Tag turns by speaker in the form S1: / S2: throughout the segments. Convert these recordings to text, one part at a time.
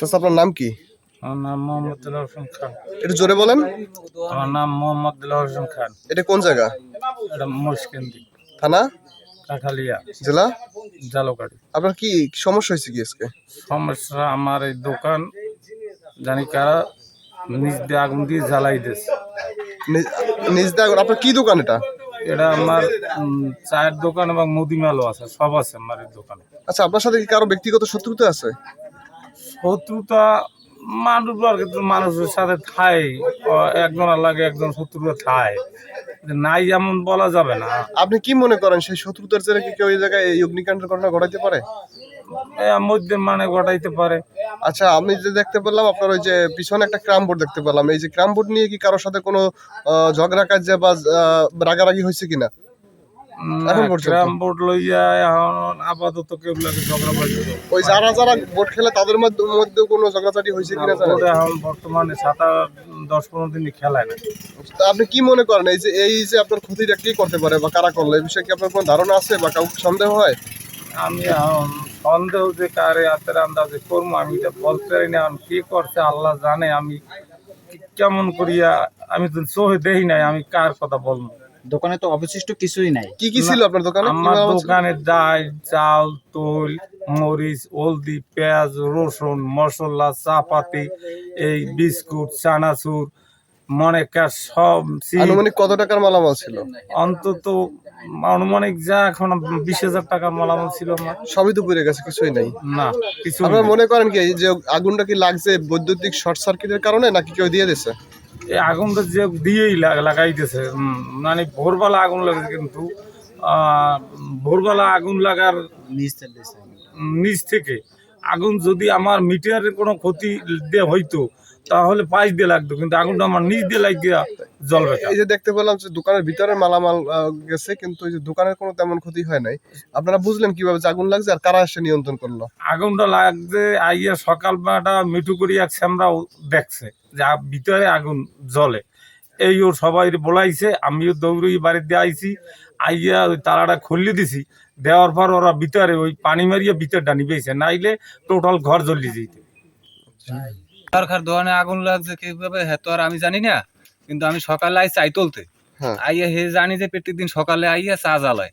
S1: চাচা আপনার নাম কি?
S2: আমার নাম মোহাম্মদ দিলওয়ার হোসেন খান।
S1: একটু জোরে বলেন।
S2: আমার নাম মোহাম্মদ দিলওয়ার হোসেন খান।
S1: এটা কোন জায়গা?
S2: এটা মরিচকান্দি
S1: থানা?
S2: কাঠালিয়া,
S1: জেলা?
S2: জালকাঠি।
S1: আপনার কি সমস্যা হয়েছে কি আজকে?
S2: সমস্যা আমার এই দোকান জানি কারা নিজ দিয়ে আগুন দিয়ে জ্বালাই দিয়েছে।
S1: নিজ দিয়ে আগুন? আপনার কি দোকান এটা?
S2: এটা আমার চায়ের দোকান এবং মুদিমালও আছে, সব আছে আমার এই দোকানে।
S1: আচ্ছা, আপনার সাথে কি কারো ব্যক্তিগত শত্রুতা আছে?
S2: শত্রুতা মানুষের সাথে থাই, একজনের লাগে একজন শত্রুতা থাই, নাই এমন বলা যাবে না।
S1: আপনি কি মনে করেন সেই শত্রুতার জেরে কি কেউ এই জায়গায় এই অগ্নিকাণ্ডের ঘটনা ঘটাইতে পারে?
S2: মধ্যে মানে ঘটাইতে পারে।
S1: আচ্ছা, আমি যে দেখতে পেলাম আপনার ওই যে পিছনে একটা ক্রাম বোর্ড দেখতে পেলাম, এই যে ক্রাম বোর্ড নিয়ে কি কারোর সাথে কোনো ঝগড়া কাজে বা রাগারাগি হয়েছে কিনা এখন পর্যন্ত?
S2: ক্রাম বোর্ড লইয়া এখন আপাতত কেউ লাগে ঝগড়া বাজি।
S1: ওই যারা যারা বোর্ড খেলে তাদের মধ্যে কোনো ঝগড়াঝাটি হয়েছে কিনা জানেন?
S2: এখন বর্তমানে 7-10-15 দিন খেলায় না।
S1: তা আপনি কি মনে করেন এই যে আপনার ক্ষতিটা কে করতে পারে বা কারা করলো, এই বিষয়ে কি আপনার কোনো ধারণা আছে বা কাউকে সন্দেহ হয়?
S2: আমি এখন সন্দেহ যে কারে হাতের আন্দাজে করবো আমি এটা বলতে পারি না। এখন কে করছে আল্লাহ জানে। আমি কেমন করিয়া, আমি তো চোখে দেখি নাই, আমি কার কথা বলবো?
S3: দোকানে তো অবশিষ্ট কিছুই নাই।
S1: কি কি ছিল আপনার দোকানে?
S2: আমার দোকানে ডাল, চাল, তৈল, মরিচ, হলদি, পেঁয়াজ, রসুন, মশলা, চাপাতি, এই বিস্কুট, চানাচুর, মনে কার সব।
S1: আনুমানিক কত টাকার মালামাল ছিল?
S2: অন্তত আনুমানিক যা এখন 20,000 টাকার মালামাল ছিল আমার।
S1: সবই তো পুড়ে গেছে, কিছুই নাই?
S2: না, কিছু
S1: আপনারা মনে করেন কি এই যে আগুনটা কি লাগছে বৈদ্যুতিক শর্ট সার্কিটের কারণে নাকি কেউ দিয়ে দিছে?
S2: এই আগুনটা যে দিয়েই লাগাইতেছে, মানে ভোরবেলা আগুন লাগে, কিন্তু ভোরবেলা আগুন লাগার নিচ থেকে আগুন যদি আমার মিটারের কোনো ক্ষতি দিয়ে হইতো তাহলে পাঁচ দিয়ে লাগতো, কিন্তু আগুনটা আমার নিচ দিয়ে লাগিয়ে জ্বলবে।
S1: এই যে দেখতে পেলাম যে দোকানের ভিতরে মালামাল গেছে, কিন্তু এই যে দোকানের কোনো তেমন ক্ষতি হয় নাই। আপনারা বুঝলেন কিভাবে যে আগুন লাগছে আর কারা এসে নিয়ন্ত্রণ করলো?
S2: আগুনটা লাগছে আইয়া সকালবেলাটা মিঠু করিয়া শ্যামরাও দেখছে যে ভিতরে আগুন জ্বলে। এই ও সবাই বলাইছে, আমিও দৌড়ই বাড়িতে আইছি, আইয়া ওই তালাটা খুললে দিছি। দেওয়ার পর ওরা ভিতরে ওই পানি মারিয়ে ভিতরটা নিবেছে, নাইলে টোটাল ঘর জ্বলিয়ে যেত।
S4: সরকার দোকানে আগুন লাগছে কিভাবে হ্যাঁ তো আর আমি জানি না, কিন্তু আমি সকালে আই চাই তুলতে আইয়া হে জানি যে প্রত্যেকদিন সকালে আইয়া চা জ্বালায়।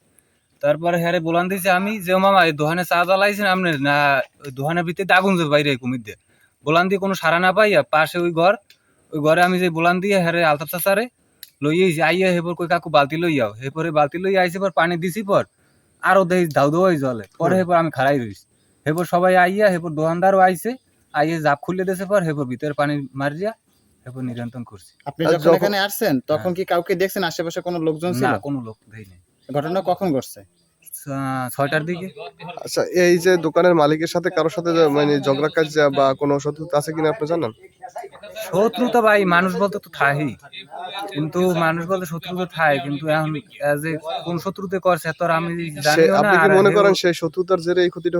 S4: তারপরে হ্যারে বলান দিয়েছে আমি যে মামা এই দোকানে চা জ্বালাইছেন আপনি না, ওই দোকানের ভিতরে আগুন যে বাইরে কুমির দিয়ে বলান দিয়ে কোনো সারা না পাইয়া পাশে ওই ঘরে আমি যে বলান দিয়ে হ্যারে আলতাপ চাচারে লইয়েছি আইয়া হেপর কই কাকু বালতি লইয়াও, হেপরে বালতি লইয়া আইসে পর পানি দিছি, পর আরো দেই দাউ দাওয়াই জলে, পরে হেপর আমি খাড়াই রইছি। হেপর সবাই আইয়া হেপর দোকানদারও আইছে, আইয়ে জাপ খুলে দিয়েছে, পর হেপর ভিতরে পানি মারিয়া হেপর নিয়ন্ত্রণ করছি।
S3: আপনি যখন এখানে আসছেন তখন কি কাউকে দেখছেন আশেপাশে কোনো লোকজন ছিল?
S4: না, কোনো লোক দেই নাই।
S3: ঘটনা কখন ঘটছে?
S4: 6টার দিকে।
S1: আচ্ছা, এই যে দোকানের মালিকের সাথে কারোর সাথে মানে ঝগড়া কাজ বা কোনো শত্রুতা আছে কিনা আপনি জানেন?
S4: শত্রুতা ভাই মানুষ বলতে তো থাই, কিন্তু মানুষ বলতে শত্রুতা থাই, কিন্তু এখন যে কোন শত্রুতে করছে তো আর আমি জানিও না।
S1: আপনি কি মনে করেন সেই শত্রুতার জেরে এই ক্ষতিটা